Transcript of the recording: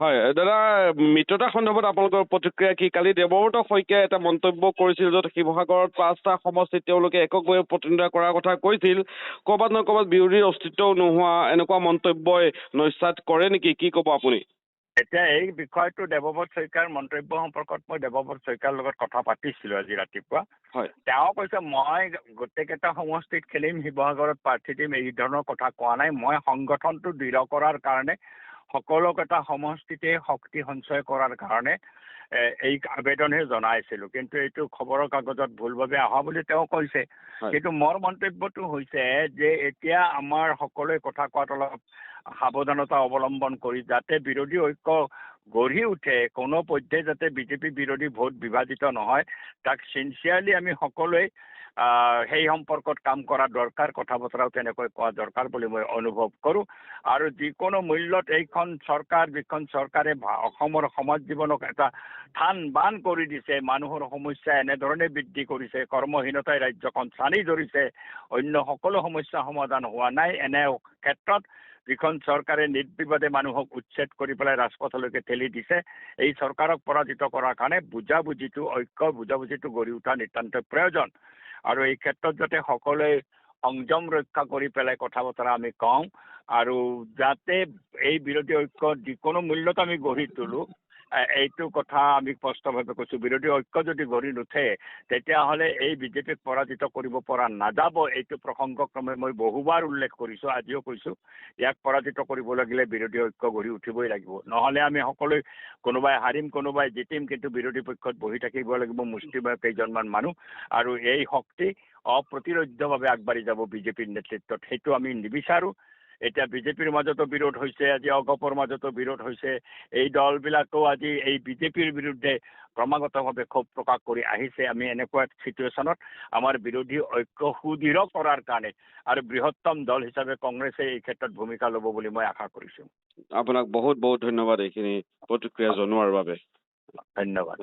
হয় দাদা, মিত্ৰতা সন্দৰ্ভত আপোনালোকৰ প্ৰতিক্ৰিয়া কি? কালি দেৱব্ৰত শইকীয়াই এটা মন্তব্য কৰিছিল য'ত শিৱসাগৰত 5টা সমষ্টিত তেওঁলোকে এককভাৱে প্ৰতিনিধিত্ব কৰাৰ কথা কৈছিল। ক'ৰবাত নহয় ক'ৰবাত বিৰোধীৰ অস্তিত্বও নোহোৱা এনেকুৱা মন্তব্যই নস্যাৎ কৰে নেকি? কি ক'ব আপুনি? এতিয়া এই বিষয়টো দেৱব্ৰত শইকীয়াৰ মন্তব্য সম্পৰ্কত মই দেৱব্ৰত শইকীয়াৰ লগত কথা পাতিছিলোঁ আজি ৰাতিপুৱা। হয়, তেওঁ কৈছে মই গোটেইকেইটা সমষ্টিত খেলিম, শিৱসাগৰত প্ৰাৰ্থী দিম, এই ধৰণৰ কথা কোৱা নাই। মই সংগঠনটো দৃঢ় কৰাৰ কাৰণে সকলোকেইটা সমষ্টিতে শক্তি সঞ্চয় কৰাৰ কাৰণে এই আবেদনহে জনাইছিলোঁ, কিন্তু এইটো খবৰৰ কাগজত ভুলভাৱে অহা বুলি তেওঁ কৈছে। কিন্তু মোৰ মন্তব্যটো হৈছে যে এতিয়া আমাৰ সকলোৱে কথা কোৱাত অলপ সাৱধানতা অৱলম্বন কৰি যাতে বিৰোধী ঐক্য গঢ়ি উঠে, কোনো পধ্যে যাতে বিজেপি বিৰোধী ভোট বিভাজিত নহয়, তাক চিনচিয়াৰলি আমি সকলোৱে সেই সম্পৰ্কত কাম কৰা দৰকাৰ, কথা বতৰাও তেনেকৈ কোৱা দৰকাৰ বুলি মই অনুভৱ কৰোঁ। আৰু যিকোনো মূল্যত এইখন চৰকাৰ, যিখন চৰকাৰে অসমৰ সমাজ জীৱনক এটা থান বান কৰি দিছে, মানুহৰ সমস্যা এনেধৰণে বৃদ্ধি কৰিছে, কৰ্মহীনতাই ৰাজ্যখন চানি ধৰিছে, অন্য সকলো সমস্যা সমাধান হোৱা নাই। এনে ক্ষেত্ৰত যিখন চৰকাৰে নিৰ্বিবাদে মানুহক উচ্ছেদ কৰি পেলাই ৰাজপথলৈকে ঠেলি দিছে, এই চৰকাৰক পৰাজিত কৰাৰ কাৰণে বুজাবুজিটো ঐক্য বুজাবুজিটো গঢ়ি উঠা নিতান্ত প্ৰয়োজন। আৰু এই ক্ষেত্ৰত যাতে সকলোৱে সংযম ৰক্ষা কৰি পেলাই কথা বতৰা আমি কওঁ, আৰু যাতে এই বিৰোধী ঐক্য যিকোনো মূল্যত আমি গঢ়ি তোলোঁ, এইটো কথা আমি স্পষ্টভাৱে কৈছোঁ। বিৰোধী ঐক্য যদি গঢ়ি নুঠে তেতিয়াহ'লে এই বিজেপিক পৰাজিত কৰিব পৰা নাযাব। এইটো প্ৰসংগক্ৰমে মই বহুবাৰ উল্লেখ কৰিছোঁ, আজিও কৈছোঁ। ইয়াক পৰাজিত কৰিব লাগিলে বিৰোধী ঐক্য গঢ়ি উঠিবই লাগিব, নহ'লে আমি সকলোৱে কোনোবাই হাৰিম কোনোবাই জিতিম, কিন্তু বিৰোধী পক্ষত বহি থাকিব লাগিব মুষ্টিমেয় কেইজনমান মানুহ, আৰু এই শক্তি অপ্ৰতিৰোধ্যভাৱে আগবাঢ়ি যাব বিজেপিৰ নেতৃত্বত। সেইটো আমি নিবিচাৰোঁ। এতিয়া বিজেপিৰ মাজতো বিৰোধ হৈছে, আজি অগপৰ মাজতো বিৰোধ হৈছে। এই দলবিলাকেও আজি এই বিজেপিৰ বিৰুদ্ধে ক্ৰমাগতভাৱে ক্ষোভ প্ৰকাশ কৰি আহিছে। আমি এনেকুৱা চিটুৱেশ্যনত আমাৰ বিৰোধী ঐক্য সুদৃঢ় কৰাৰ কাৰণে আৰু বৃহত্তম দল হিচাপে কংগ্ৰেছে এই ক্ষেত্ৰত ভূমিকা ল'ব বুলি মই আশা কৰিছোঁ। আপোনাক বহুত বহুত ধন্যবাদ এইখিনি প্ৰতিক্ৰিয়া জনোৱাৰ বাবে। ধন্যবাদ।